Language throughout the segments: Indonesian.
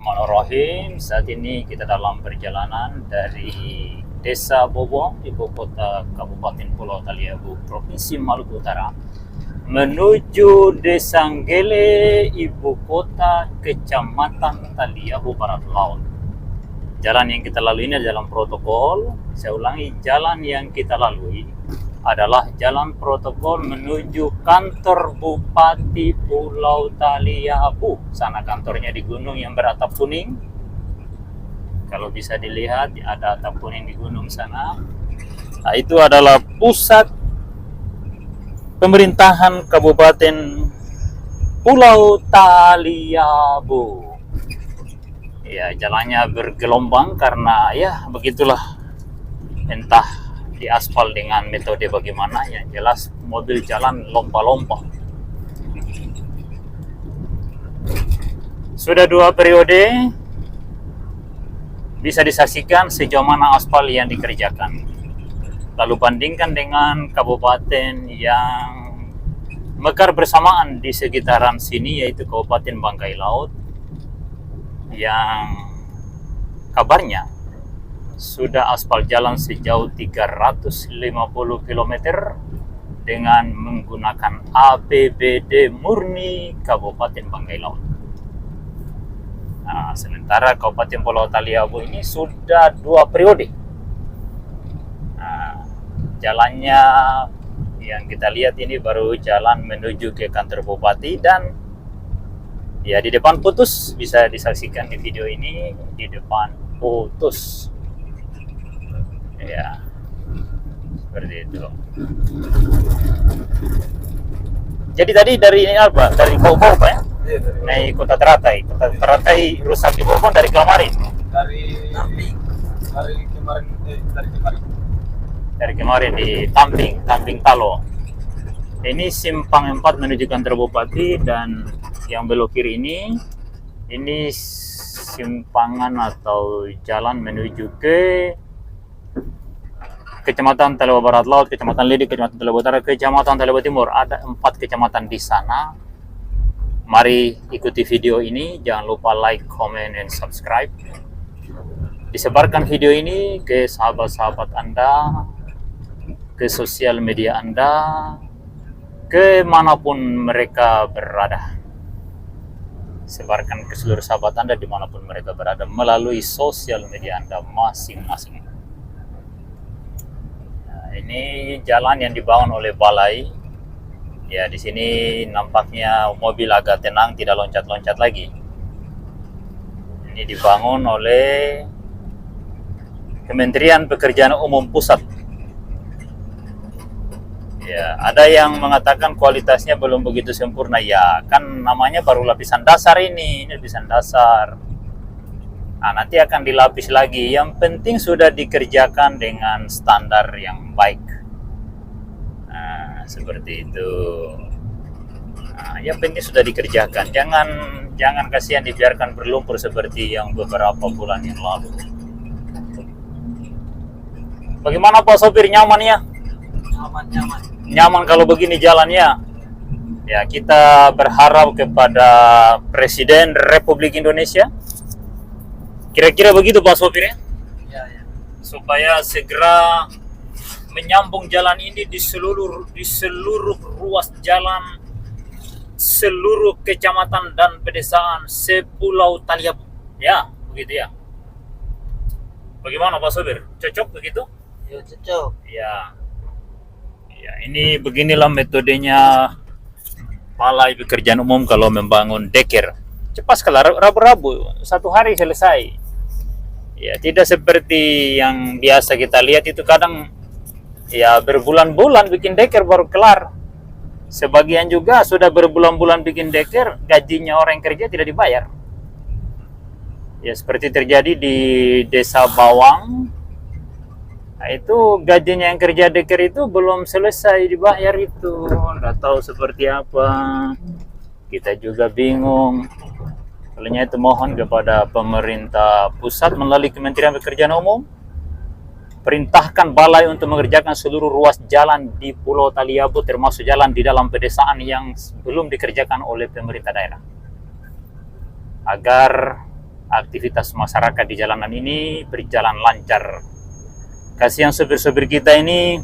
Bismillahirrahmanirrahim. Saat ini kita dalam perjalanan dari Desa Bobong, ibu kota Kabupaten Pulau Taliabu, Provinsi Maluku Utara, menuju Desa Nggele, ibu kota Kecamatan Taliabu Barat Laut. Jalan yang kita lalui ini adalah jalan protokol. Saya ulangi, jalan yang kita lalui adalah jalan protokol menuju kantor Bupati Pulau Taliabu. Sana kantornya di gunung yang beratap kuning. Kalau bisa dilihat ada atap kuning di gunung sana. Nah, itu adalah pusat pemerintahan Kabupaten Pulau Taliabu. Ya, jalannya bergelombang karena ya begitulah, entah di aspal dengan metode bagaimana, yang jelas mobil jalan lompa-lompa. Sudah 2 periode bisa disaksikan sejauh mana aspal yang dikerjakan. Lalu bandingkan dengan kabupaten yang mekar bersamaan di sekitaran sini, yaitu Kabupaten Bangkai Laut, yang kabarnya sudah aspal jalan sejauh 350 km dengan menggunakan APBD murni Kabupaten Bangkai Laut. Nah, sementara Kabupaten Pulau Taliabu ini sudah 2 periode. Nah, jalannya yang kita lihat ini baru jalan menuju ke kantor Bupati, dan ya di depan putus, bisa disaksikan di video ini, di depan putus. Ya, seperti itu. Jadi tadi dari ini apa? Dari Bobong, Pak ya? Iya, naik Kota Teratai. Kota Teratai rusak di Bobong dari kemarin. dari kemarin. Dari kemarin di Tamping Talo. Ini simpang 4 menuju kantor Bupati, dan yang belok kiri ini simpangan atau jalan menuju ke Kecamatan Taliabu Barat Laut, Kecamatan Lidi, Kecamatan Taliabu Utara, Kecamatan Taliabu Timur. Ada 4 kecamatan di sana. Mari ikuti video ini. Jangan lupa like, comment, and subscribe. Disebarkan video ini ke sahabat-sahabat Anda, ke sosial media Anda, kemanapun mereka berada. Sebarkan ke seluruh sahabat Anda dimanapun mereka berada melalui sosial media Anda masing-masing. Ini jalan yang dibangun oleh balai. Ya, di sini nampaknya mobil agak tenang, tidak loncat-loncat lagi. Ini dibangun oleh Kementerian Pekerjaan Umum Pusat. Ya, ada yang mengatakan kualitasnya belum begitu sempurna. Ya, kan namanya baru lapisan dasar ini lapisan dasar. Nah, nanti akan dilapis lagi. Yang penting sudah dikerjakan dengan standar yang baik. Nah, seperti itu. Nah, yang penting sudah dikerjakan. Jangan kasihan dibiarkan berlumpur seperti yang beberapa bulan yang lalu. Bagaimana Pak sopir, nyaman ya? Nyaman kalau begini jalannya. Ya, kita berharap kepada Presiden Republik Indonesia, kira-kira begitu Pak sopir ya? Ya. Supaya segera menyambung jalan ini di seluruh ruas jalan, seluruh kecamatan dan pedesaan sepulau Taliabu. Ya, begitu ya. Bagaimana Pak sopir? Cocok begitu? Ya, cocok. Ya. Ya, ini beginilah metodenya Balai Pekerjaan Umum kalau membangun deker. Cepat sekali, rabu-rabu 1 hari selesai. Ya, tidak seperti yang biasa kita lihat itu kadang ya berbulan-bulan bikin deker baru kelar. Sebagian juga sudah berbulan-bulan bikin deker, gajinya orang yang kerja tidak dibayar. Ya, seperti terjadi di Desa Bawang. Nah, itu gajinya yang kerja deker itu belum selesai dibayar itu. Nggak tahu seperti apa. Kita juga bingung. Olehnya itu mohon kepada pemerintah pusat melalui Kementerian Pekerjaan Umum, perintahkan balai untuk mengerjakan seluruh ruas jalan di Pulau Taliabu, termasuk jalan di dalam pedesaan yang belum dikerjakan oleh pemerintah daerah, agar aktivitas masyarakat di jalanan ini berjalan lancar. Kasihan sopir-sopir kita ini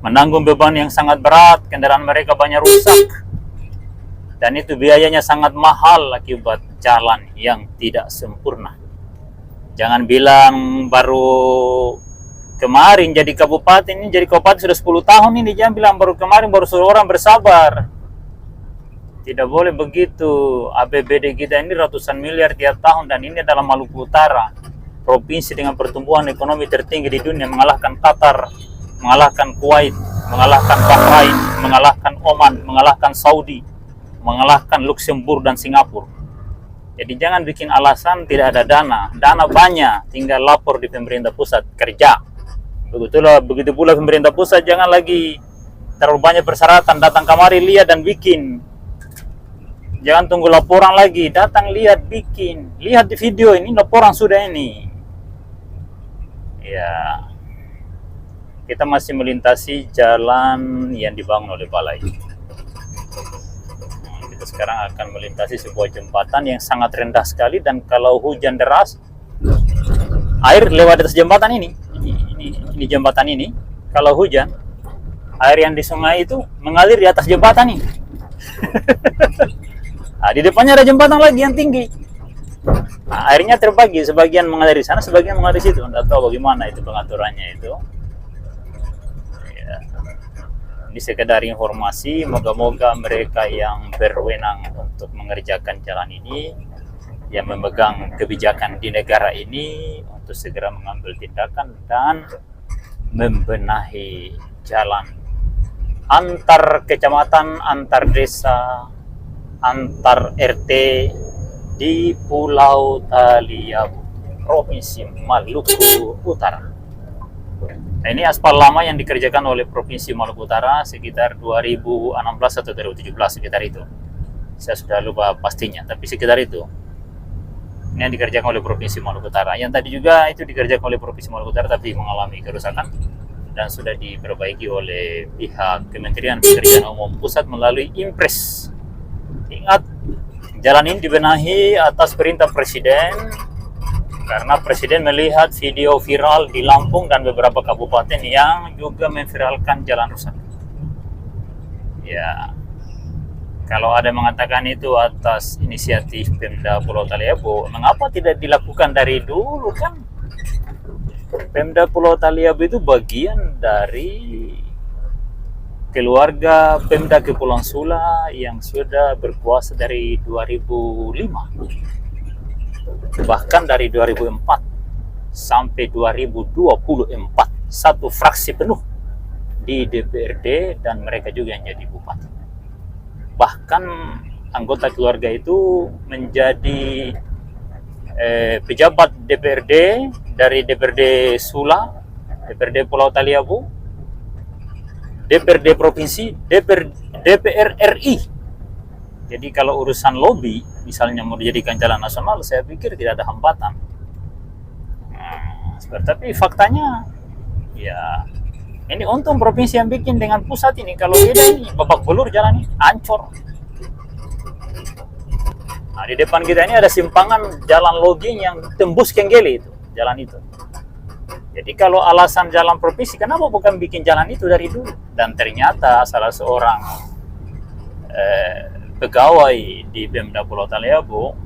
menanggung beban yang sangat berat, kendaraan mereka banyak rusak, dan itu biayanya sangat mahal akibat jalan yang tidak sempurna. Jangan bilang baru kemarin jadi kabupaten, ini jadi kabupaten sudah 10 tahun ini, jangan bilang baru kemarin, baru seorang bersabar. Tidak boleh begitu. APBD kita ini ratusan miliar tiap tahun, dan ini adalah Maluku Utara, provinsi dengan pertumbuhan ekonomi tertinggi di dunia, mengalahkan Qatar, mengalahkan Kuwait, mengalahkan Bahrain, mengalahkan Oman, mengalahkan Saudi, mengalahkan Luxembourg dan Singapura. Jadi jangan bikin alasan tidak ada dana. Dana banyak, tinggal lapor di pemerintah pusat, kerja. Begitu pula pemerintah pusat jangan lagi terlalu banyak persyaratan, datang kemari lihat dan bikin. Jangan tunggu laporan lagi, datang lihat bikin. Lihat di video ini laporan sudah ini. Ya. Kita masih melintasi jalan yang dibangun oleh balai. Kita sekarang akan melintasi sebuah jembatan yang sangat rendah sekali, dan kalau hujan deras air lewat atas jembatan ini. Ini jembatan ini, kalau hujan air yang di sungai itu mengalir di atas jembatan ini. Nah, di depannya ada jembatan lagi yang tinggi. Nah, airnya terbagi, sebagian mengalir di sana, sebagian mengalir di situ. Tidak tahu bagaimana itu pengaturannya itu. Ya. Ini sekedar informasi, moga-moga mereka yang berwenang untuk mengerjakan jalan ini, yang memegang kebijakan di negara ini, untuk segera mengambil tindakan dan membenahi jalan antar kecamatan, antar desa, antar RT di Pulau Taliabu, Provinsi Maluku Utara. Nah, ini aspal lama yang dikerjakan oleh Provinsi Maluku Utara sekitar 2016 atau 2017, sekitar itu. Saya sudah lupa pastinya, tapi sekitar itu. Ini yang dikerjakan oleh Provinsi Maluku Utara. Yang tadi juga itu dikerjakan oleh Provinsi Maluku Utara, tapi mengalami kerusakan dan sudah diperbaiki oleh pihak Kementerian Pekerjaan Umum Pusat melalui Impres. Ingat, jalan ini dibenahi atas perintah Presiden, karena Presiden melihat video viral di Lampung dan beberapa kabupaten yang juga memviralkan jalan rusak. Ya, kalau ada yang mengatakan itu atas inisiatif Pemda Pulau Taliabu, mengapa tidak dilakukan dari dulu kan? Pemda Pulau Taliabu itu bagian dari keluarga Pemda Kepulauan Sula yang sudah berkuasa dari 2005. Bahkan dari 2004 sampai 2024, satu fraksi penuh di DPRD, dan mereka juga yang jadi bupati. Bahkan anggota keluarga itu menjadi pejabat DPRD dari DPRD Sula, DPRD Pulau Taliabu, DPRD Provinsi, DPR RI. Jadi kalau urusan lobby, misalnya mau dijadikan jalan nasional, saya pikir tidak ada hambatan. Tapi faktanya, ya ini untung provinsi yang bikin dengan pusat ini. Kalau tidak ini babak belur jalan ini, hancur. Nah, di depan kita ini ada simpangan jalan logging yang tembus Kenggele itu, jalan itu. Jadi kalau alasan jalan provinsi, kenapa bukan bikin jalan itu dari dulu? Dan ternyata salah seorang pegawai di Pemda Pulau Taliabu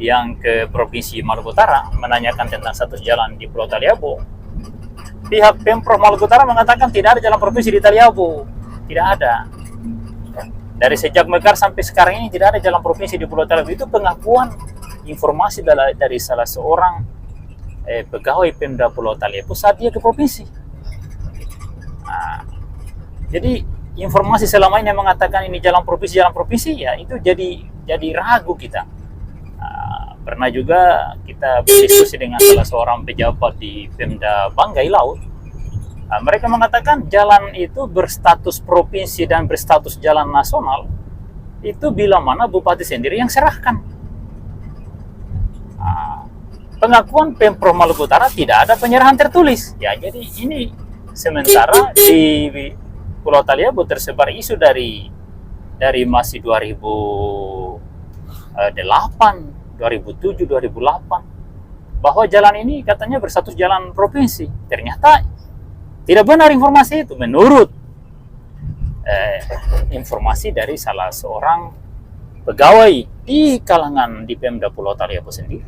yang ke Provinsi Maluku Utara menanyakan tentang status jalan di Pulau Taliabu. Pihak Pemprov Maluku Utara mengatakan tidak ada jalan provinsi di Taliabu. Tidak ada. Dari sejak Mekar sampai sekarang ini tidak ada jalan provinsi di Pulau Taliabu. Itu pengakuan informasi dari salah seorang pegawai Pemda Pulau Taliabu saat dia ke provinsi. Nah, jadi informasi selama ini yang mengatakan ini jalan provinsi, ya itu jadi ragu kita. Pernah juga kita berdiskusi dengan salah seorang pejabat di Pemda Banggai Laut. Mereka mengatakan jalan itu berstatus provinsi dan berstatus jalan nasional itu bila mana bupati sendiri yang serahkan. Pengakuan Pemprov Maluku Utara tidak ada penyerahan tertulis. Ya, jadi ini sementara di Pulau Taliabu tersebar isu dari masih 2008, 2007, 2008 bahwa jalan ini katanya berstatus jalan provinsi. Ternyata tidak benar informasi itu menurut informasi dari salah seorang pegawai di kalangan di Pemda Pulau Taliabu sendiri.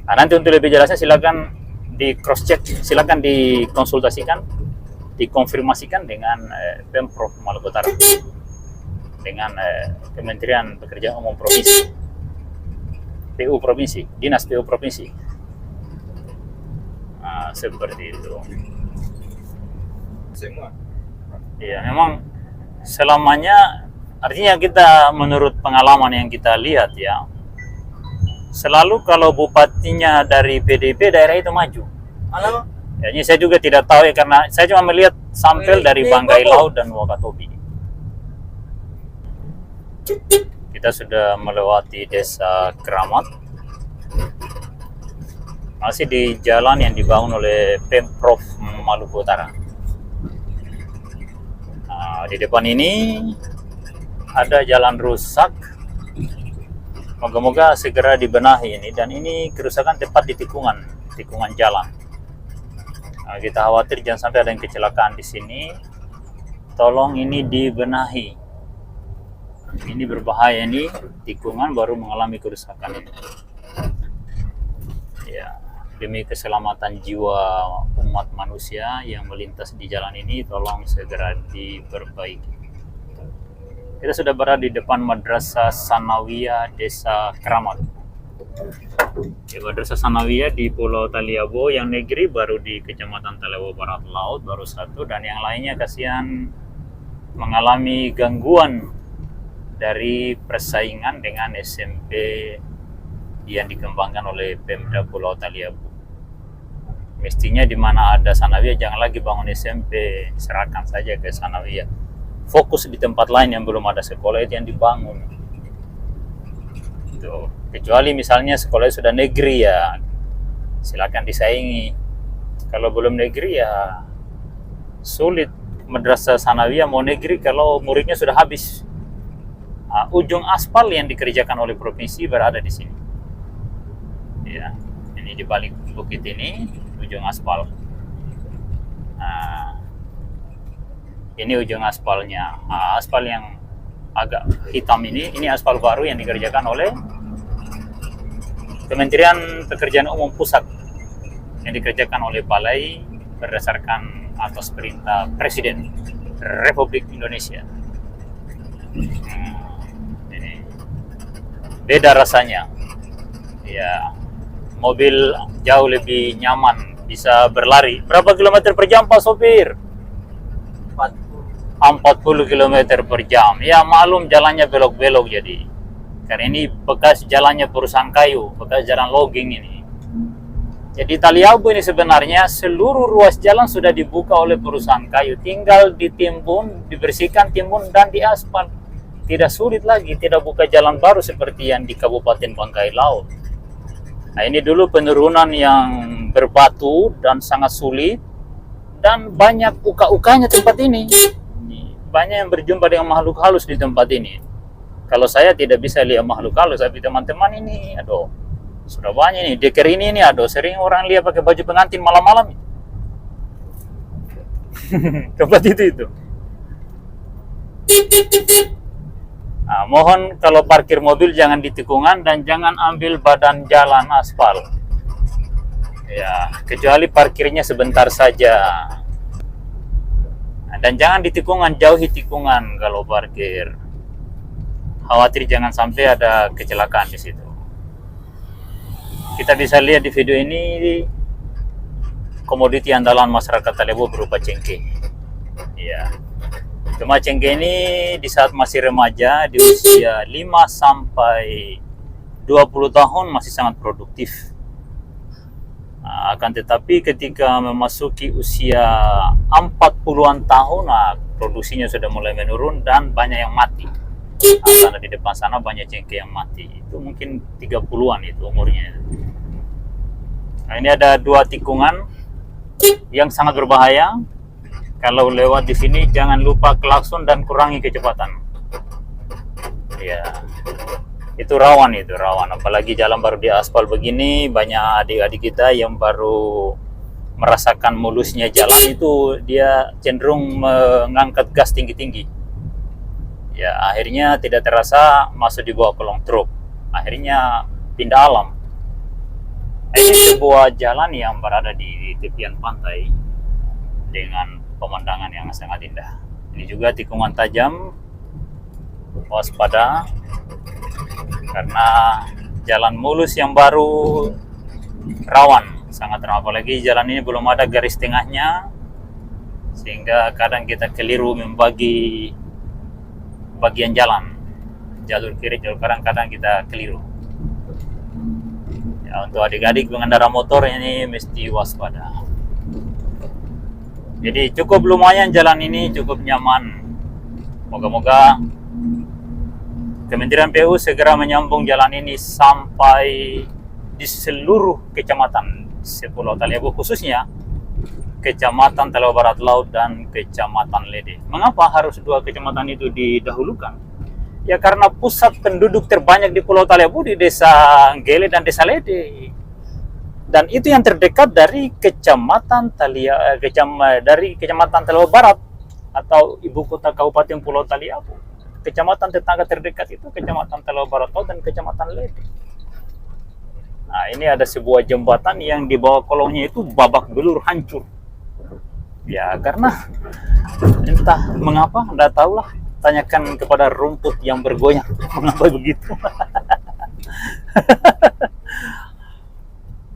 Nah, nanti untuk lebih jelasnya silakan di cross check, silakan dikonsultasikan, dikonfirmasikan dengan Pemprov Maluku Utara, dengan Kementerian Pekerjaan Umum Provinsi, PU Provinsi, Dinas PU Provinsi. Nah, seperti itu. Semua. Ya, memang selamanya, artinya kita menurut pengalaman yang kita lihat ya, selalu kalau bupatinya dari PDIP, daerah itu maju. Halo. Ya, ini saya juga tidak tahu ya, karena saya cuma melihat sampel dari Banggai Laut dan Wakatobi. Kita sudah melewati desa Keramat, masih di jalan yang dibangun oleh Pemprov Maluku Utara. Nah, di depan ini ada jalan rusak, moga-moga segera dibenahi ini, dan ini kerusakan tepat di tikungan jalan. Nah, kita khawatir jangan sampai ada yang kecelakaan di sini. Tolong ini dibenahi. Ini berbahaya, ini tikungan baru mengalami kerusakan ini. Ya, demi keselamatan jiwa umat manusia yang melintas di jalan ini, tolong segera diperbaiki. Kita sudah berada di depan Madrasah Sanawiyah Desa Keramat. Ya, Madrasah Sanawiyah di Pulau Taliabu, yang negeri baru di Kecamatan Taliabu Barat Laut baru satu, dan yang lainnya kasihan mengalami gangguan dari persaingan dengan SMP yang dikembangkan oleh Pemda Pulau Taliabu. Mestinya di mana ada Sanawiyah jangan lagi bangun SMP, serahkan saja ke Sanawiyah. Fokus di tempat lain yang belum ada sekolah itu yang dibangun. Itu. Kecuali misalnya sekolahnya sudah negeri ya, silakan disaingi. Kalau belum negeri ya sulit. Madrasah Sanawiyah mau negeri kalau muridnya sudah habis. Nah, ujung aspal yang dikerjakan oleh provinsi berada di sini. Ya, ini di balik bukit ini ujung aspal. Nah, ini ujung aspalnya. Nah, aspal yang agak hitam ini aspal baru yang dikerjakan oleh Kementerian Pekerjaan Umum Pusat, yang dikerjakan oleh Balai berdasarkan atas perintah Presiden Republik Indonesia. Ini beda rasanya. Ya, mobil jauh lebih nyaman, bisa berlari. Berapa kilometer per jam Pak sopir? 40 km per jam. Ya maklum jalannya belok-belok jadi. Karena ini bekas jalannya perusahaan kayu, bekas jalan logging ini. Jadi Taliabu ini sebenarnya seluruh ruas jalan sudah dibuka oleh perusahaan kayu. Tinggal ditimbun, dibersihkan timbun dan diaspal. Tidak sulit lagi, tidak buka jalan baru seperti yang di Kabupaten Banggai Laut. Nah, ini dulu penurunan yang berbatu dan sangat sulit, dan banyak uka-ukanya tempat ini. Banyak yang berjumpa dengan makhluk halus di tempat ini. Kalau saya tidak bisa lihat makhluk halus, tapi teman-teman ini, aduh, sudah banyak nih. Deker ini aduh, sering orang lihat pakai baju pengantin malam-malam. Tempat itu. Nah, mohon kalau parkir mobil jangan di tikungan dan jangan ambil badan jalan aspal. Ya, kecuali parkirnya sebentar saja. Dan jangan di tikungan, jauhi tikungan kalau parkir. Khawatir jangan sampai ada kecelakaan di situ. Kita bisa lihat di video ini komoditi andalan masyarakat Taliabu berupa cengkeh. Ya. Cuma cengkeh ini di saat masih remaja, di usia 5 sampai 20 tahun masih sangat produktif. Akan tetapi ketika memasuki usia 40-an tahun, produksinya sudah mulai menurun dan banyak yang mati. Karena di depan sana banyak cengkeh yang mati. Itu mungkin 30-an itu umurnya. Nah, ini ada 2 tikungan yang sangat berbahaya. Kalau lewat di sini jangan lupa klakson dan kurangi kecepatan. Ya. Itu rawan, apalagi jalan baru di aspal begini, banyak adik-adik kita yang baru merasakan mulusnya jalan itu dia cenderung mengangkat gas tinggi-tinggi. Ya, akhirnya tidak terasa masuk di bawah kolong truk. Akhirnya pindah alam. Ini sebuah jalan yang berada di tepian pantai dengan pemandangan yang sangat indah. Ini juga tikungan tajam, waspada karena jalan mulus yang baru rawan, sangat rawan. Apalagi jalan ini belum ada garis tengahnya, sehingga kadang kita keliru membagi bagian jalan, jalur kiri, jalur kanan, kadang kita keliru. Ya, untuk adik-adik pengendara motor ini mesti waspada. Jadi cukup lumayan jalan ini, cukup nyaman. Moga-moga Kementerian PU segera menyambung jalan ini sampai di seluruh kecamatan Pulau Taliabu, khususnya Kecamatan Talawa Barat Laut dan Kecamatan Lede. Mengapa harus dua kecamatan itu didahulukan? Ya karena pusat penduduk terbanyak di Pulau Taliabu di Desa Gele dan Desa Lede. Dan itu yang terdekat dari Kecamatan Talawa Barat atau ibu kota Kabupaten Pulau Taliabu. Kecamatan tetangga terdekat itu Kecamatan Talawa Barat Laut dan Kecamatan Lede. Nah, ini ada sebuah jembatan yang di bawah kolongnya itu babak belur, hancur. Ya, karena entah mengapa, Anda tahulah. Tanyakan kepada rumput yang bergoyang, mengapa begitu.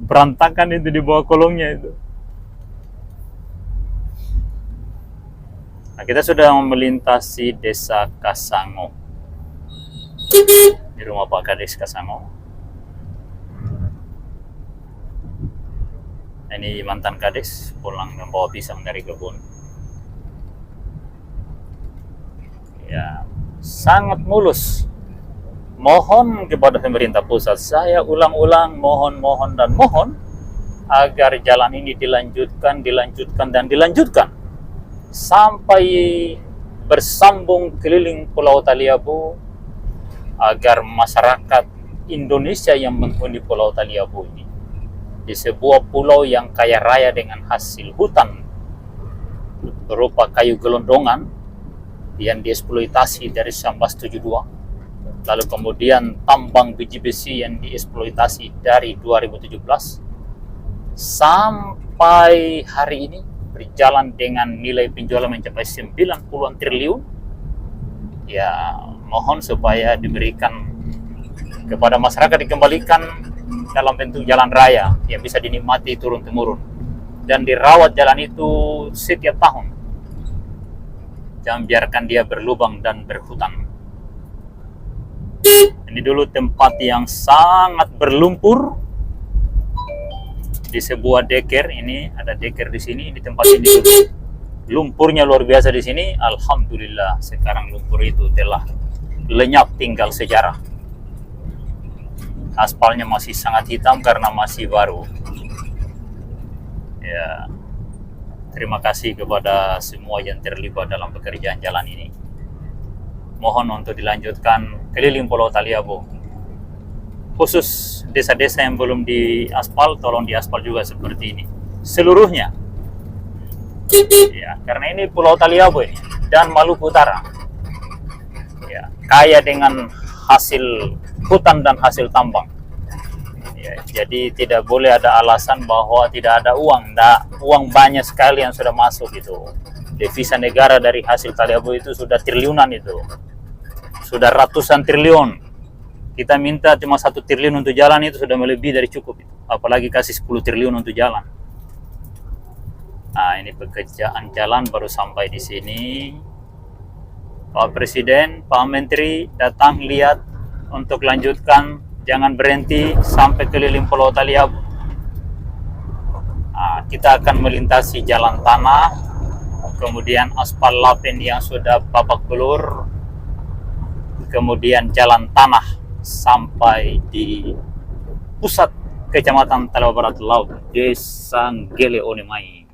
Berantakan itu di bawah kolongnya itu. Nah, kita sudah melintasi Desa Kasango. Di rumah Pak Kades Kasango. Ini mantan Kades pulang membawa pisang dari kebun. Ya, sangat mulus. Mohon kepada pemerintah pusat, saya ulang-ulang mohon agar jalan ini dilanjutkan sampai bersambung keliling Pulau Taliabu, agar masyarakat Indonesia yang menghuni Pulau Taliabu ini, di sebuah pulau yang kaya raya dengan hasil hutan berupa kayu gelondongan yang dieksploitasi dari 1972, lalu kemudian tambang biji besi yang dieksploitasi dari 2017 sampai hari ini berjalan dengan nilai penjualan mencapai 90-an triliun. Ya, mohon supaya diberikan kepada masyarakat, dikembalikan dalam bentuk jalan raya yang bisa dinikmati turun-temurun dan dirawat jalan itu setiap tahun. Jangan biarkan dia berlubang dan berhutan. Ini dulu tempat yang sangat berlumpur. Di sebuah deker, ini ada deker di sini, di tempat ini lumpurnya luar biasa di sini. Alhamdulillah sekarang lumpur itu telah lenyap, tinggal sejarah. Aspalnya masih sangat hitam karena masih baru. Ya, terima kasih kepada semua yang terlibat dalam pekerjaan jalan ini. Mohon untuk dilanjutkan keliling Pulau Taliabu. Khusus desa-desa yang belum diaspal, tolong diaspal juga seperti ini. Seluruhnya. Ya, karena ini Pulau Taliabu ini dan Maluku Utara. Ya, kaya dengan hasil hutan dan hasil tambang. Ya, jadi tidak boleh ada alasan bahwa tidak ada uang. Uang banyak sekali yang sudah masuk itu. Devisa negara dari hasil Taliabu itu sudah triliunan itu. Sudah ratusan triliun. Kita minta cuma 1 triliun untuk jalan itu sudah melebihi dari cukup itu. Apalagi kasih 10 triliun untuk jalan. Nah, ini pekerjaan jalan baru sampai di sini. Pak Presiden, Pak Menteri datang lihat untuk lanjutkan, jangan berhenti sampai keliling Pulau Taliabu. Nah, kita akan melintasi jalan tanah, kemudian aspal lapen yang sudah babak belur, kemudian jalan tanah sampai di pusat Kecamatan Talawa Barat Laut, Desa Gele Onemai.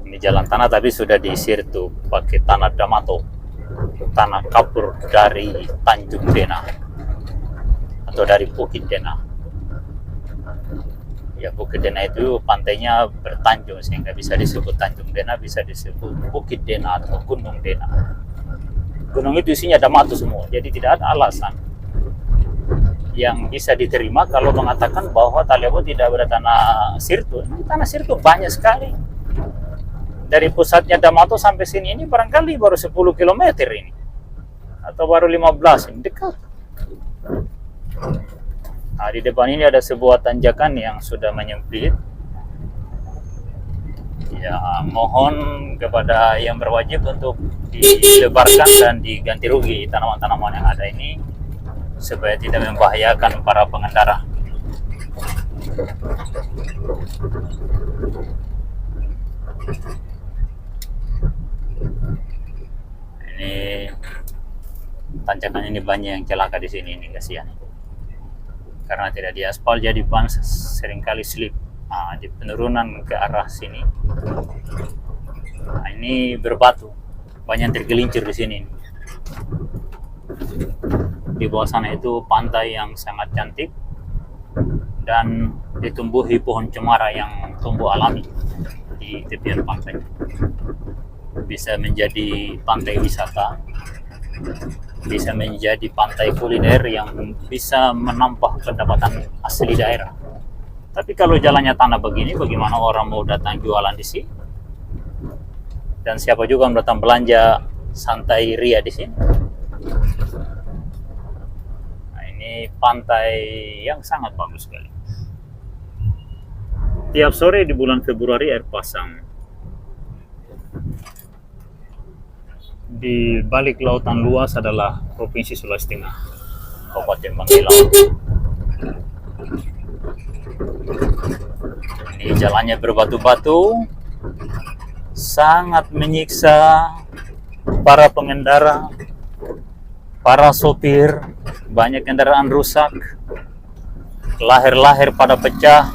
Ini Ini jalan tanah tapi sudah diisir tuh pakai tanah Damato, tanah kapur dari Tanjung Dena atau dari Bukit Dena. Ya, Bukit Dena itu pantainya bertanjung sehingga bisa disebut Tanjung Dena, bisa disebut Bukit Dena atau Gunung Dena. Gunung itu isinya Damato semua, jadi tidak ada alasan yang bisa diterima kalau mengatakan bahwa Taliabu tidak bertanah sirtu. Tanah sirtu banyak sekali. Dari pusatnya Damato sampai sini ini barangkali baru 10 km ini. Atau baru 15, ini dekat. Nah, di depan ini ada sebuah tanjakan yang sudah menyempit. Ya, mohon kepada yang berwajib untuk dilebarkan dan diganti rugi tanaman-tanaman yang ada ini supaya tidak membahayakan para pengendara. Ini tanjakan ini banyak yang celaka di sini, ini kasihan. Karena tidak diaspal jadi ban seringkali slip. Nah, di penurunan ke arah sini. Nah, ini berbatu. Banyak yang tergelincir di sini. Di bawah sana itu pantai yang sangat cantik dan ditumbuhi pohon cemara yang tumbuh alami di tepian pantai. Bisa menjadi pantai wisata, bisa menjadi pantai kuliner yang bisa menambah pendapatan asli daerah. Tapi kalau jalannya tanah begini, bagaimana orang mau datang jualan di sini? Dan siapa juga yang datang belanja santai ria di sini? Ini pantai yang sangat bagus sekali. Tiap sore di bulan Februari air pasang. Di balik lautan luas adalah Provinsi Sulawesi Tengah, Kabupaten Bangka. Ini jalannya berbatu-batu, sangat menyiksa para pengendara, para sopir. Banyak kendaraan rusak, lahir-lahir pada pecah,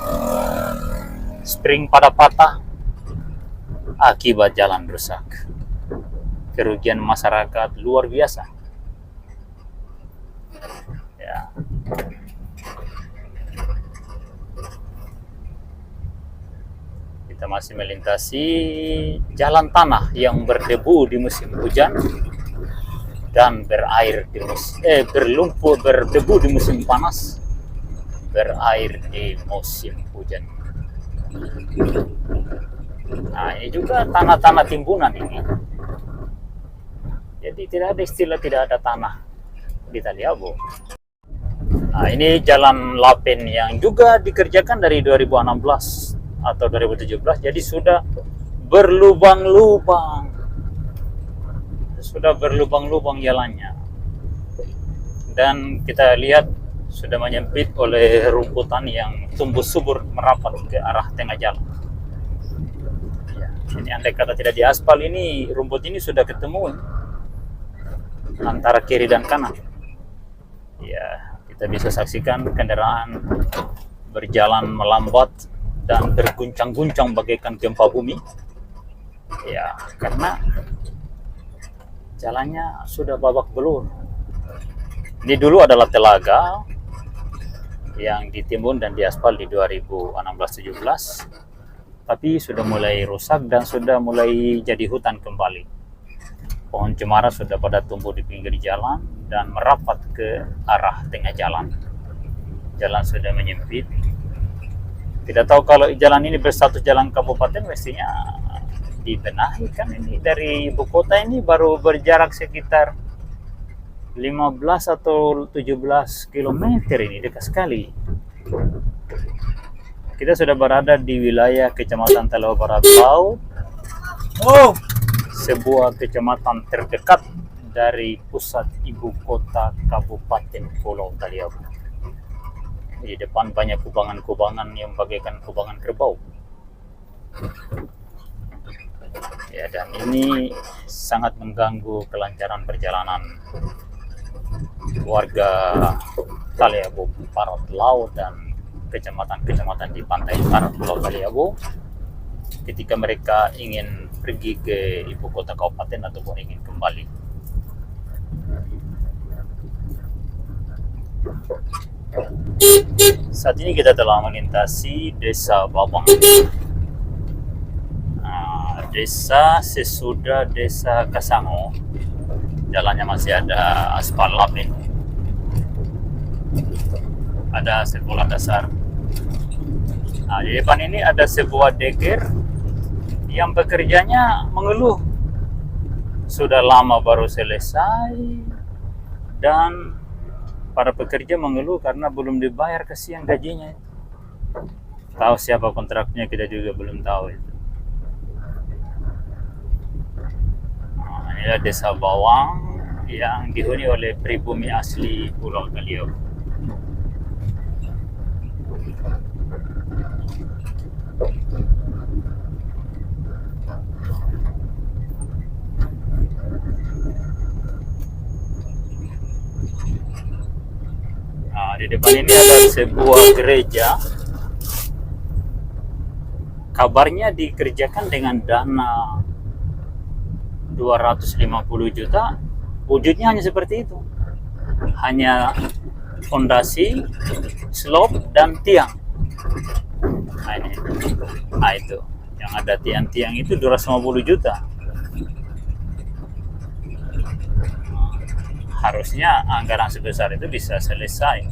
spring pada patah akibat jalan rusak. Kerugian masyarakat luar biasa. Ya. Kita masih melintasi jalan tanah yang berdebu di musim hujan dan berair di berdebu di musim panas, berair di musim hujan. Nah, ini juga tanah-tanah timbunan ini. Jadi tidak ada istilah tidak ada tanah di Taliabu. Nah, ini jalan Lapen yang juga dikerjakan dari 2016 atau 2017, jadi sudah berlubang-lubang. Sudah berlubang-lubang jalannya. Dan kita lihat sudah menyempit oleh rumputan yang tumbuh subur merapat ke arah tengah jalan. Ya, ini andai kata tidak diaspal, ini rumput ini sudah ketemu antara kiri dan kanan. Ya, kita bisa saksikan kendaraan berjalan melambat dan berguncang-guncang bagaikan gempa bumi. Ya, karena jalannya sudah babak belur. Ini dulu adalah telaga yang ditimbun dan diaspal di 2016-17, tapi sudah mulai rusak dan sudah mulai jadi hutan kembali. Pohon cemara sudah pada tumbuh di pinggir jalan dan merapat ke arah tengah jalan. Jalan sudah menyempit. Tidak tahu kalau jalan ini berstatus jalan kabupaten, mestinya dibenahi kan. Ini dari ibu kota ini baru berjarak sekitar 15 atau 17 km, ini dekat sekali. Kita sudah berada di wilayah Kecamatan Taliabu Barat Laut, sebuah kecamatan terdekat dari pusat ibu kota Kabupaten Pulau Taliabu. Di depan banyak kubangan-kubangan yang bagaikan kubangan kerbau. Ya, dan ini sangat mengganggu kelancaran perjalanan warga Taliabu Barat Laut dan kecamatan-kecamatan di pantai barat Pulau Taliabu ketika mereka ingin pergi ke ibu kota kabupaten ataupun ingin kembali. Saat ini kita telah melintasi Desa Bawang. Desa sesudah Desa Kasango, jalannya masih ada aspal lapin, ada sekolah dasar. Nah, di depan ini ada sebuah deker yang pekerjanya mengeluh, sudah lama baru selesai, dan para pekerja mengeluh karena belum dibayar, kasihan gajinya. Tahu siapa kontraknya kita juga belum tahu itu. Inilah Desa Bawang yang dihuni oleh pribumi asli Pulau Kaliau. Nah, di depan ini ada sebuah gereja. Kabarnya dikerjakan dengan dana 250 juta, wujudnya hanya seperti itu, hanya fondasi, slope, dan tiang. Nah, ini. Nah, itu yang ada tiang-tiang itu 250 juta. Harusnya anggaran sebesar itu bisa selesai,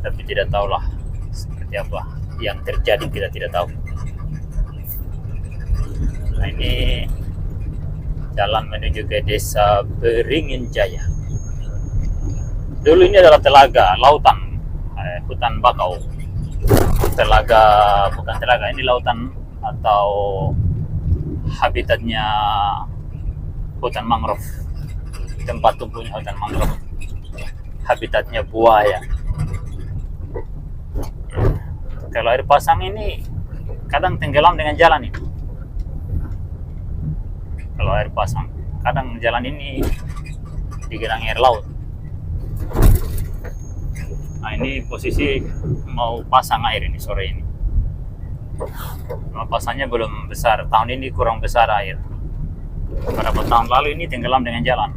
tapi tidak tahulah seperti apa yang terjadi, kita tidak tahu. Nah, ini jalan menuju ke Desa Beringin Jaya. Dulu ini adalah telaga, lautan, hutan bakau. Telaga, bukan telaga, ini lautan atau habitatnya hutan mangrove, tempat tumbuhnya hutan mangrove, habitatnya buaya. Kalau air pasang ini kadang tenggelam dengan jalan ini. Kalau air pasang, kadang jalan ini digenangi air laut. Nah, ini posisi mau pasang air ini sore ini. Pasangnya belum besar, tahun ini kurang besar air. Beberapa tahun lalu ini tenggelam dengan jalan.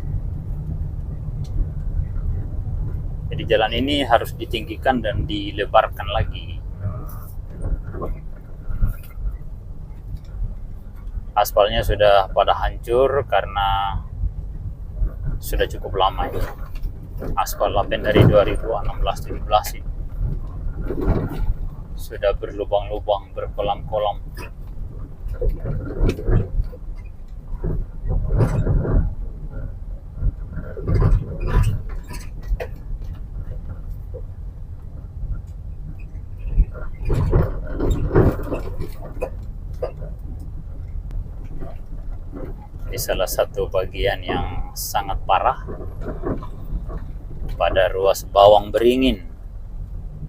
Jadi jalan ini harus ditinggikan dan dilebarkan lagi. Aspalnya sudah pada hancur karena sudah cukup lama ini. Aspal lapin dari 2016-17 ini sudah berlubang-lubang, berkolam-kolam. Di salah satu bagian yang sangat parah pada ruas Bawang Beringin,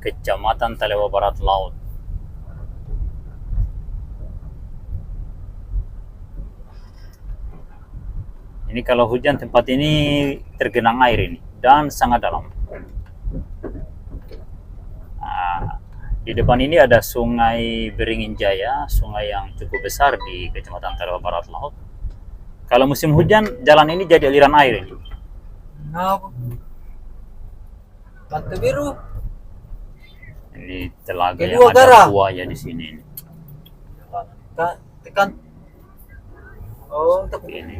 Kecamatan Talewa Barat Laut. Ini kalau hujan tempat ini tergenang air ini dan sangat dalam. Nah, di depan ini ada Sungai Beringin Jaya, sungai yang cukup besar di Kecamatan Talewa Barat Laut. Kalau musim hujan, jalan ini jadi aliran air ini. Kenapa? Batu biru. Ini telaga Kedua yang ada gara. buaya di sini. Tekan. Oh, tekan. Ini.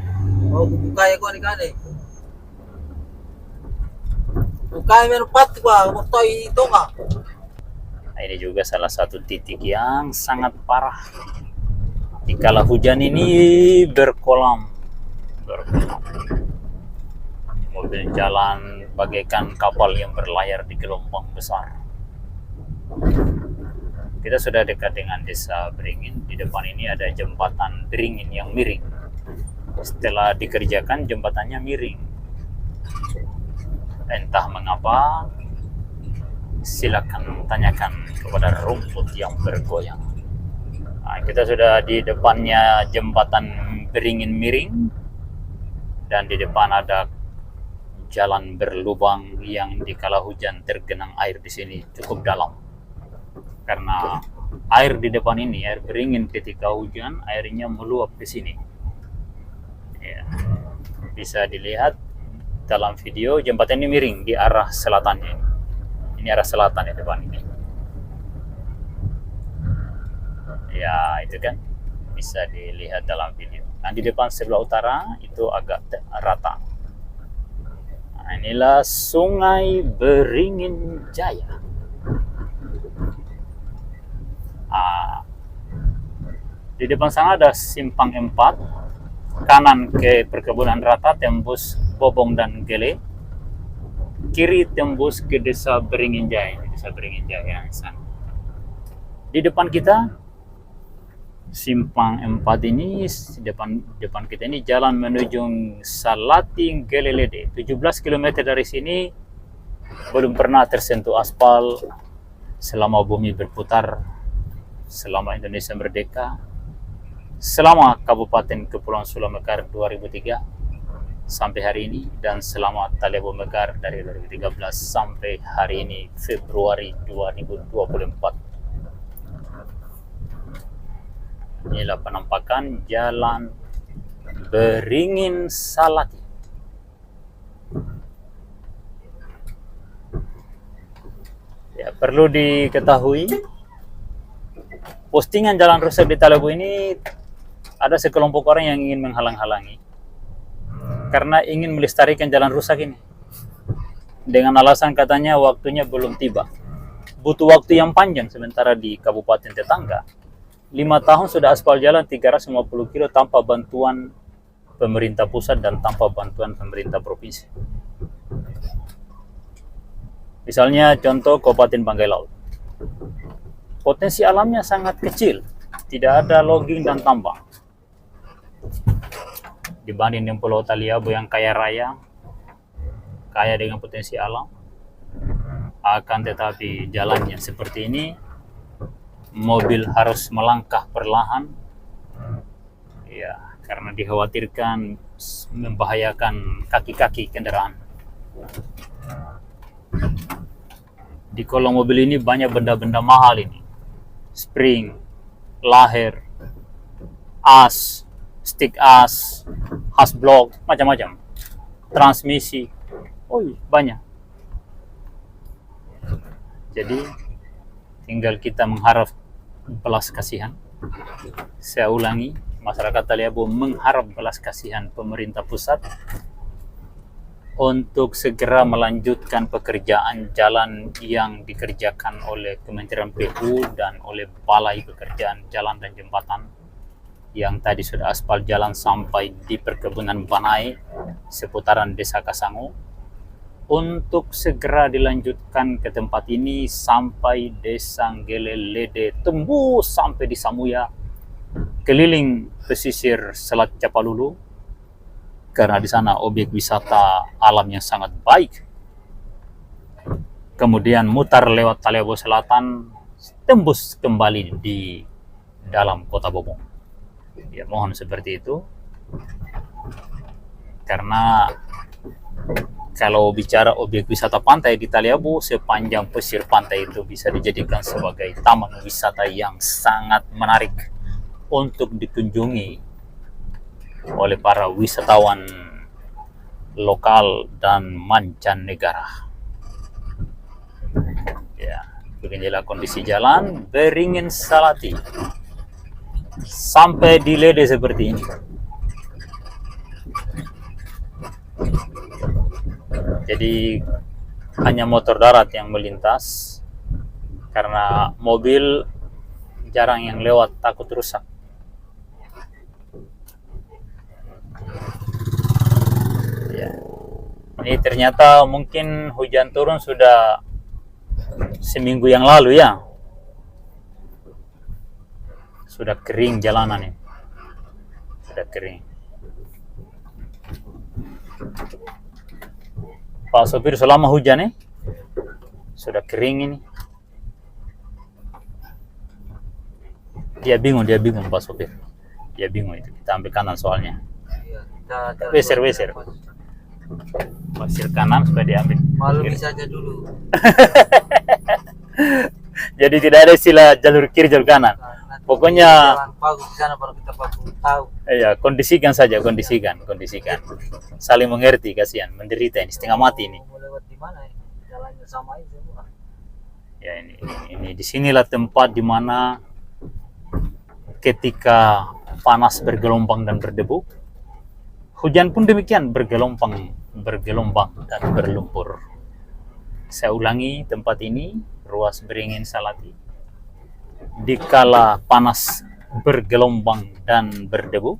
Oh, bukaya ko ni kani. Bukaya meron pat ba, motoy ito ka. Nah, ini juga salah satu titik yang sangat parah. Dikala hujan ini berkolam. Mobil jalan bagaikan kapal yang berlayar di gelombang besar. Kita sudah dekat dengan Desa Beringin. Di depan ini ada jembatan Beringin yang miring. Setelah dikerjakan, jembatannya miring. Entah mengapa, silakan tanyakan kepada rumput yang bergoyang. Nah, kita sudah di depannya jembatan Beringin miring, dan di depan ada jalan berlubang yang dikala hujan tergenang air di sini cukup dalam karena air di depan ini, air beringin ketika hujan, airnya meluap ke sini. Ya. Bisa dilihat dalam video, jembatan ini miring di arah selatannya. Ini arah selatan ya depan ini. Ya, itu kan bisa dilihat dalam video. Nah, di depan sebelah utara itu agak rata. Nah, inilah Sungai Beringin Jaya. Di depan sana ada simpang 4, kanan ke perkebunan rata tembus Bobong dan Gele, kiri tembus ke Desa Beringin Jaya, Desa Beringin Jaya yang sana. Di depan kita simpang 4 ini, depan kita ini jalan menuju Salating Gelelede, 17 km dari sini, belum pernah tersentuh aspal selama bumi berputar, selama Indonesia merdeka, selama Kabupaten Kepulauan Sula Mekar 2003 sampai hari ini, dan selama Taliabo Mekar dari 2013 sampai hari ini Februari 2024. Inilah penampakan Jalan Beringin Salati. Ya, perlu diketahui, postingan jalan rusak di Taliabo ini ada sekelompok orang yang ingin menghalang-halangi karena ingin melestarikan jalan rusak ini dengan alasan katanya waktunya belum tiba. Butuh waktu yang panjang, sementara di kabupaten tetangga 5 tahun sudah aspal jalan 350 kilo tanpa bantuan pemerintah pusat dan tanpa bantuan pemerintah provinsi. Misalnya contoh Kabupaten Banggai Laut, potensi alamnya sangat kecil, tidak ada logging dan tambang dibanding dengan Pulau Taliabo yang kaya raya, kaya dengan potensi alam. Akan tetapi jalannya seperti ini, mobil harus melangkah perlahan, ya, karena dikhawatirkan membahayakan kaki-kaki kendaraan. Di kolong mobil ini banyak benda-benda mahal ini, spring, laher, as, stick as block, macam-macam, transmisi, banyak. Jadi tinggal kita mengharap belas kasihan. Saya ulangi, masyarakat Taliabo mengharap belas kasihan pemerintah pusat untuk segera melanjutkan pekerjaan jalan yang dikerjakan oleh Kementerian PU dan oleh Balai Pekerjaan Jalan dan Jembatan, yang tadi sudah aspal jalan sampai di perkebunan Banai seputaran Desa Kasango, untuk segera dilanjutkan ke tempat ini sampai Desa Gelelede, tembus sampai di Samuya, keliling pesisir Selat Capalulu, karena di sana objek wisata alam yang sangat baik. Kemudian mutar lewat Taliabo Selatan, tembus kembali di dalam kota Bobong. Ya, mohon seperti itu, karena kalau bicara objek wisata pantai di Taliabo, sepanjang pesisir pantai itu bisa dijadikan sebagai taman wisata yang sangat menarik untuk dikunjungi oleh para wisatawan lokal dan mancanegara. Ya, beginilah kondisi jalan Beringin Salati sampai di Lede seperti ini. Jadi hanya motor darat yang melintas karena mobil jarang yang lewat, takut rusak. Ya. Ini ternyata mungkin hujan turun sudah seminggu yang lalu ya. Sudah kering jalanan ini. Sudah kering. Pak sopir, selama hujan sudah kering ini. Dia bingung Pak sopir. Dia bingung itu. Kita ambil kanan soalnya. Weser. Pasir kanan supaya diambil. Maklumi saja dulu. Jadi tidak ada istilah jalur kiri jalur kanan. Nanti Pokoknya jalan bagus di sana baru kita baru tahu. ya kondisikan saja, kondisikan. Saling mengerti, kasihan, menderita ini setengah mati ini. Mau lewat di mana ini? Jalannya sama aja semua. Ya ini disinilah tempat dimana ketika panas bergelombang dan berdebu, hujan pun demikian bergelombang dan berlumpur. Saya ulangi, tempat ini ruas Beringin Salati. Dikala panas bergelombang dan berdebu,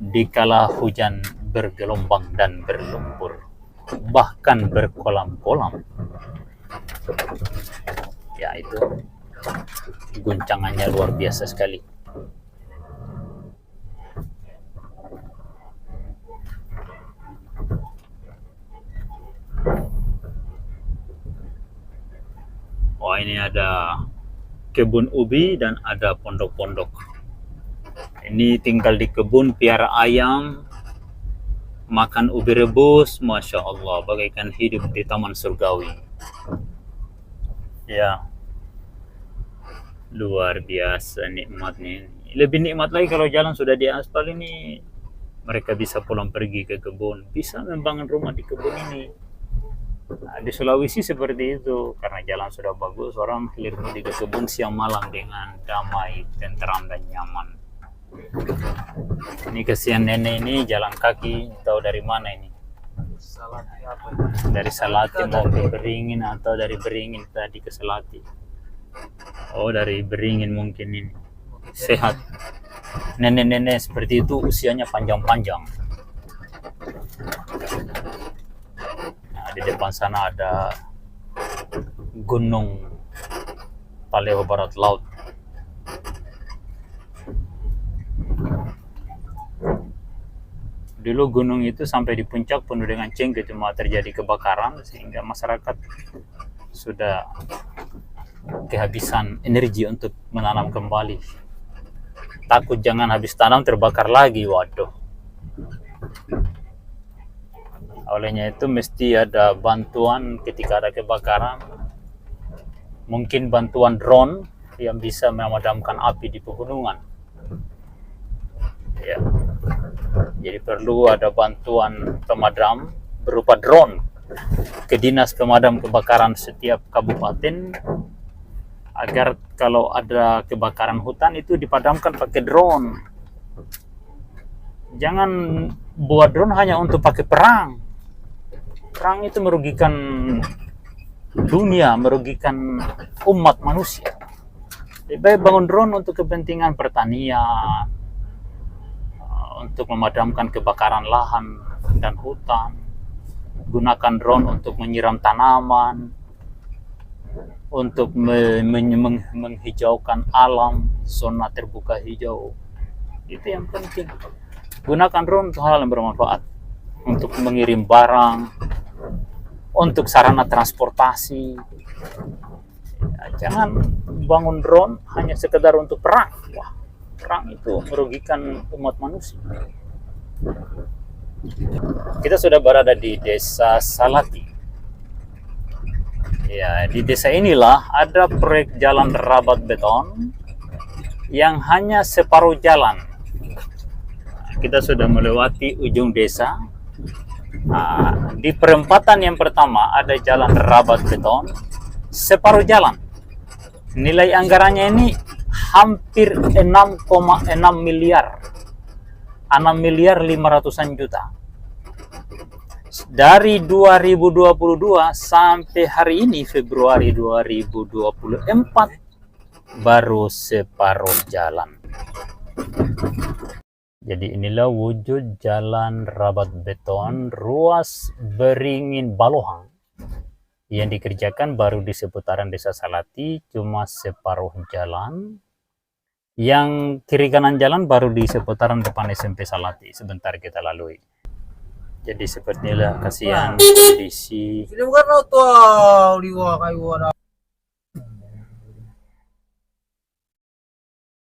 dikala hujan bergelombang dan berlumpur, bahkan berkolam-kolam. Ya itu guncangannya luar biasa sekali. Oh ini ada kebun ubi dan ada pondok-pondok. Ini tinggal di kebun, piara ayam, makan ubi rebus, masya Allah, bagaikan hidup di taman surgawi. Ya, luar biasa nikmatnya. Lebih nikmat lagi kalau jalan sudah di aspal ini. Mereka bisa pulang pergi ke kebun, bisa membangun rumah di kebun ini. Nah, di Sulawesi seperti itu, karena jalan sudah bagus, orang hilir mudik ke kebun siang malam dengan damai, tentram dan nyaman. Ini kesian nenek ini jalan kaki, tahu dari mana ini? Salati apa? Dari Salati mau ke Beringin atau dari Beringin tadi ke Salati? Oh dari Beringin mungkin ini. Sehat. Nenek-nenek seperti itu usianya panjang-panjang. Nah, di depan sana ada Gunung Paleo Barat Laut. Dulu gunung itu sampai di puncak penuh dengan cengkeh, cuma terjadi kebakaran sehingga masyarakat sudah kehabisan energi untuk menanam kembali. Takut jangan habis tanam terbakar lagi, waduh. Olehnya itu mesti ada bantuan ketika ada kebakaran. Mungkin bantuan drone yang bisa memadamkan api di pegunungan. Ya. Jadi perlu ada bantuan pemadam berupa drone ke dinas pemadam kebakaran setiap kabupaten agar kalau ada kebakaran hutan itu dipadamkan pakai drone. Jangan buat drone hanya untuk pakai perang. Perang itu merugikan dunia, merugikan umat manusia. Lebih baik bangun drone untuk kepentingan pertanian, untuk memadamkan kebakaran lahan dan hutan. Gunakan drone untuk menyiram tanaman, untuk menghijaukan alam, zona terbuka hijau. Itu yang penting. Gunakan drone untuk hal yang bermanfaat, untuk mengirim barang, untuk sarana transportasi. Ya, jangan bangun drone hanya sekedar untuk perang. Wah, perang itu merugikan umat manusia. Kita sudah berada di Desa Salati. Ya, di desa inilah ada proyek jalan rabat beton yang hanya separuh jalan. Kita sudah melewati ujung desa. Nah, di perempatan yang pertama ada jalan rabat beton separuh jalan. Nilai anggarannya ini hampir 6,6 miliar. 6 miliar 500-an juta. Dari 2022 sampai hari ini Februari 2024 baru separuh jalan. Jadi inilah wujud jalan rabat beton ruas Beringin Balohang yang dikerjakan baru di seputaran Desa Salati, cuma separuh jalan. Yang kiri kanan jalan baru di seputaran depan SMP Salati. Sebentar kita lalui. Jadi seperti inilah kasihan kondisi. Ini bukan auto liwa kayu ada.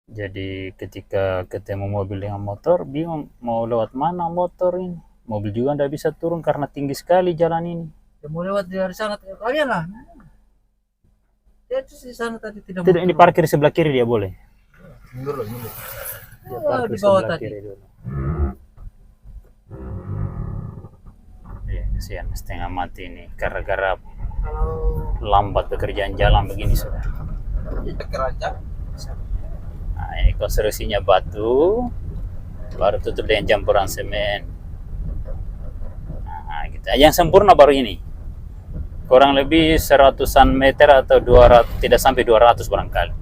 Jadi ketika ketemu mobil dengan motor, bingung mau lewat mana motor ini. Mobil juga tidak bisa turun karena tinggi sekali jalan ini. Ya, mau lewat dari sana kalian lah. Dia di sana tadi tidak Tidak, ini parkir di sebelah kiri dia boleh. mundur loh, mundur. Dia Oh, parkir di bawah sebelah tadi. kiri dulu. Ya, kasihan setengah mati ini gara-gara Kalau lambat pekerjaan jalan begini sudah. keranjang, Nah, ini konstruksinya batu, baru tutup dengan campuran semen. Nah, gitu. Yang sempurna baru ini. Kurang lebih 100-an meter atau 200, tidak sampai 200 barangkali.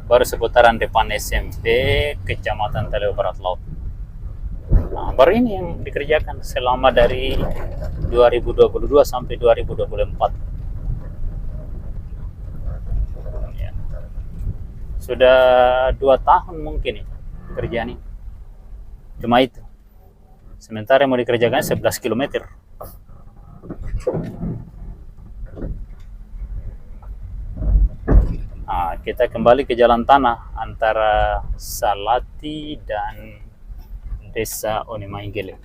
Baru seputaran depan SMP Kecamatan Taleo Barat Laut. Nah, baru ini yang dikerjakan selama dari 2022 sampai 2024. Ya. Sudah 2 tahun mungkin ini kerjaan ini. Cuma itu. Sementara yang mau dikerjakan 11 km. Nah, kita kembali ke jalan tanah antara Salati dan Desa Onemainggele.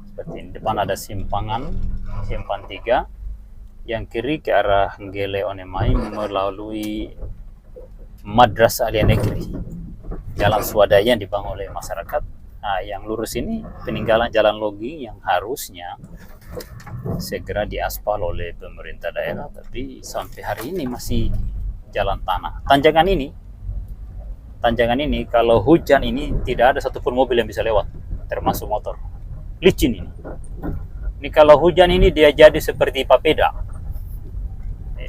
Seperti ini. Depan ada simpangan, simpang 3. Yang kiri ke arah Nggele Onemai melalui Madrasah Aliyah Negeri. Jalan swadaya yang dibangun oleh masyarakat. Nah, yang lurus ini peninggalan jalan logging yang harusnya segera diaspal oleh pemerintah daerah, tapi sampai hari ini masih jalan tanah. Tanjakan ini kalau hujan ini tidak ada satupun mobil yang bisa lewat, termasuk motor. Licin ini. Ini kalau hujan ini dia jadi seperti papeda,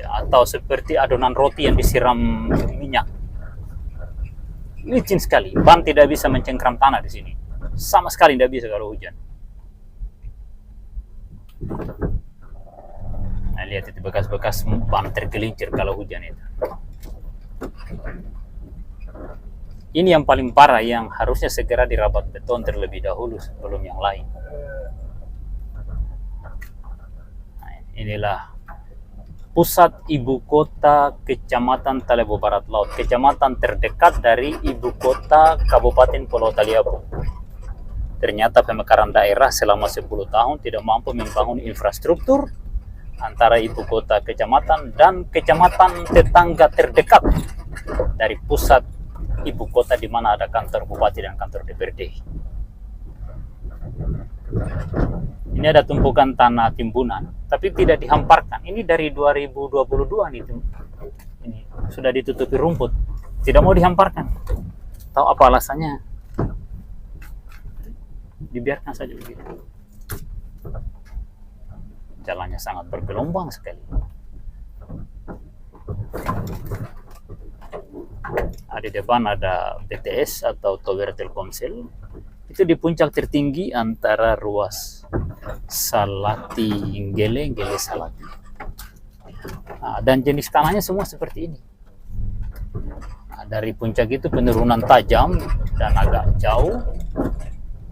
atau seperti adonan roti yang disiram minyak. Licin sekali. Ban tidak bisa mencengkram tanah di sini. Sama sekali tidak bisa kalau hujan. Nah, lihat itu bekas-bekas ban tergelincir kalau hujan itu. Ini yang paling parah, yang harusnya segera dirabat beton terlebih dahulu sebelum yang lain. Nah, inilah pusat ibu kota Kecamatan Talebo Barat Laut, kecamatan terdekat dari ibu kota Kabupaten Pulau Taliabu. Ternyata pemekaran daerah selama 10 tahun tidak mampu membangun infrastruktur antara ibu kota kecamatan dan kecamatan tetangga terdekat dari pusat ibu kota di mana ada kantor bupati dan kantor DPRD. Ini ada tumpukan tanah timbunan, tapi tidak dihamparkan. Ini dari 2022 nih, ini sudah ditutupi rumput, tidak mau dihamparkan. Tahu apa alasannya? Dibiarkan saja begitu. Jalannya sangat bergelombang sekali. Di depan ada BTS atau Tower Telkomsel. Itu di puncak tertinggi antara ruas Salati Nggele Salati. Nah, dan jenis tanahnya semua seperti ini. Nah, dari puncak itu penurunan tajam dan agak jauh,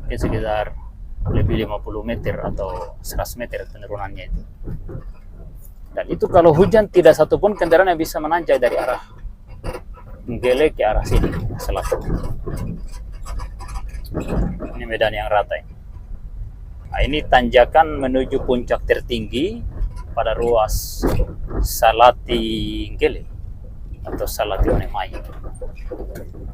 mungkin sekitar lebih 50 meter atau 100 meter penurunannya itu. Dan itu kalau hujan tidak satupun kendaraan yang bisa menanjak dari arah Nggele ke arah sini, selatan. Ini medan yang rata ini. Nah, ini tanjakan menuju puncak tertinggi pada ruas Salati Nggele atau Salati Onemai.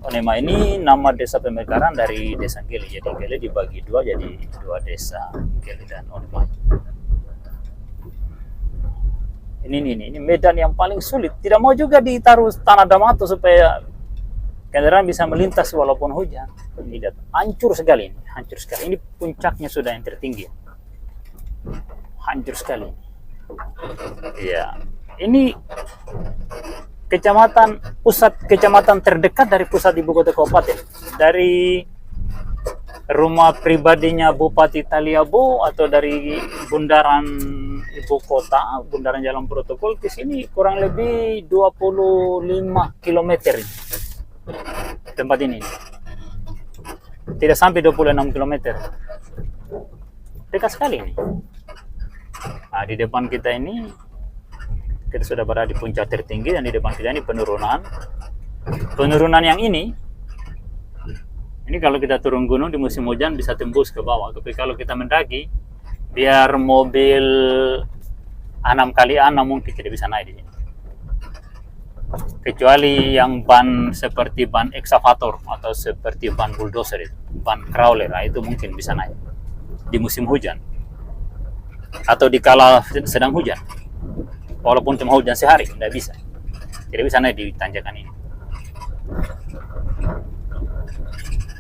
Onemai ini nama desa pemekaran dari desa Nggele. Jadi Nggele dibagi dua jadi dua desa, Nggele dan Onemai. Ini medan yang paling sulit. Tidak mau juga ditaruh tanah damato supaya kendaraan bisa melintas walaupun hujan. Tidak, hancur sekali ini, hancur sekali. Ini puncaknya sudah yang tertinggi. Hancur sekali. Ya, ini pusat kecamatan terdekat dari pusat ibu kota kabupaten. Dari rumah pribadinya Bupati Taliabu atau dari bundaran ibu kota, bundaran jalan protokol ke sini kurang lebih 25 km tempat ini. Tidak sampai 26 km. Dekat sekali ini. Nah, di depan kita ini kita sudah berada di puncak tertinggi dan di depan kita ini penurunan. Penurunan yang ini kalau kita turun gunung di musim hujan bisa tembus ke bawah. Tapi kalau kita mendaki, biar mobil 6 kali 6 mungkin tidak bisa naik di sini. Kecuali yang ban seperti ban ekskavator atau seperti ban bulldozer itu, ban crawler, itu mungkin bisa naik di musim hujan atau di kala sedang hujan. Walaupun cuma hujan sehari, tidak bisa naik di tanjakan ini.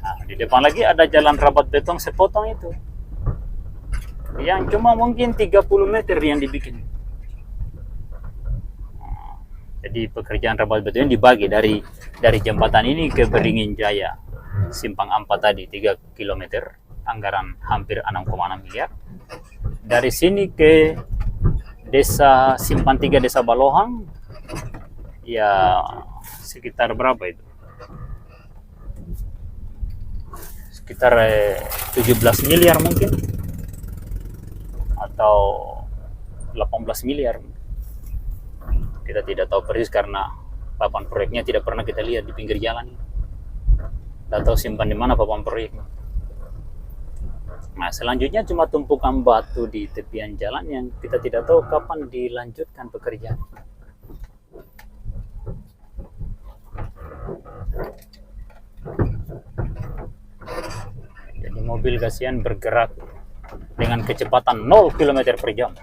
Nah, di depan lagi ada jalan rabat beton sepotong itu, yang cuma mungkin 30 meter yang dibikin. Jadi pekerjaan rabat beton ini dibagi dari jembatan ini ke Beringin Jaya, Simpang Ampat tadi 3 km, anggaran hampir 6,6 miliar. Dari sini ke Desa Simpang 3, Desa Balohang, ya sekitar berapa itu? Sekitar 17 miliar mungkin, atau 18 miliar. Kita tidak tahu persis karena papan proyeknya tidak pernah kita lihat di pinggir jalan. Tidak tahu simpan di mana papan proyek. Nah, selanjutnya cuma tumpukan batu di tepian jalan yang kita tidak tahu kapan dilanjutkan pekerjaan. Jadi mobil kasihan bergerak dengan kecepatan 0 km per jam.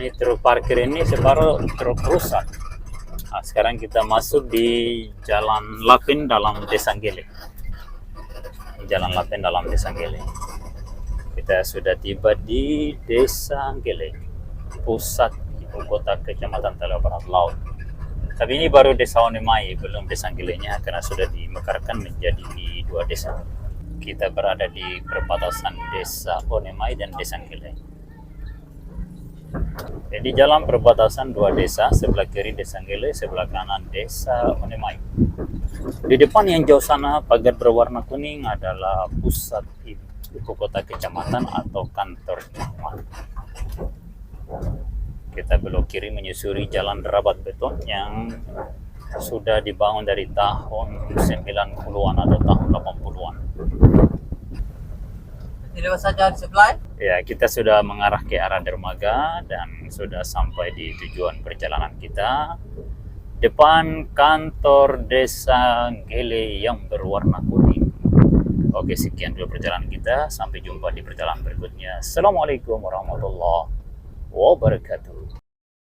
Ini truk parkir ini separuh truk rusak. Nah, sekarang kita masuk di Jalan Lapin dalam Desa Gele. Jalan Lapin dalam Desa Gele. Kita sudah tiba di Desa Gele, pusat ibu kota Kecamatan Talaga Barat Laut. Tapi ini baru Desa Onemai, belum Desa Gelenya, karena sudah dimekarkan menjadi 2 desa. Kita berada di perbatasan Desa Onemai dan Desa Gele. Jadi jalan perbatasan 2 desa, sebelah kiri Desa Gele, sebelah kanan Desa Onemai. Di depan yang jauh sana pagar berwarna kuning adalah pusat ibu kota kecamatan atau kantor camat. Kita belok kiri menyusuri jalan rabat beton yang sudah dibangun dari tahun 90-an atau tahun 80-an. Lewat saja di sebelah. Ya, kita sudah mengarah ke arah dermaga dan sudah sampai di tujuan perjalanan kita. Depan kantor Desa Gele yang berwarna kuning. Oke, sekian dulu perjalanan kita. Sampai jumpa di perjalanan berikutnya. Assalamualaikum warahmatullahi wabarakatuh.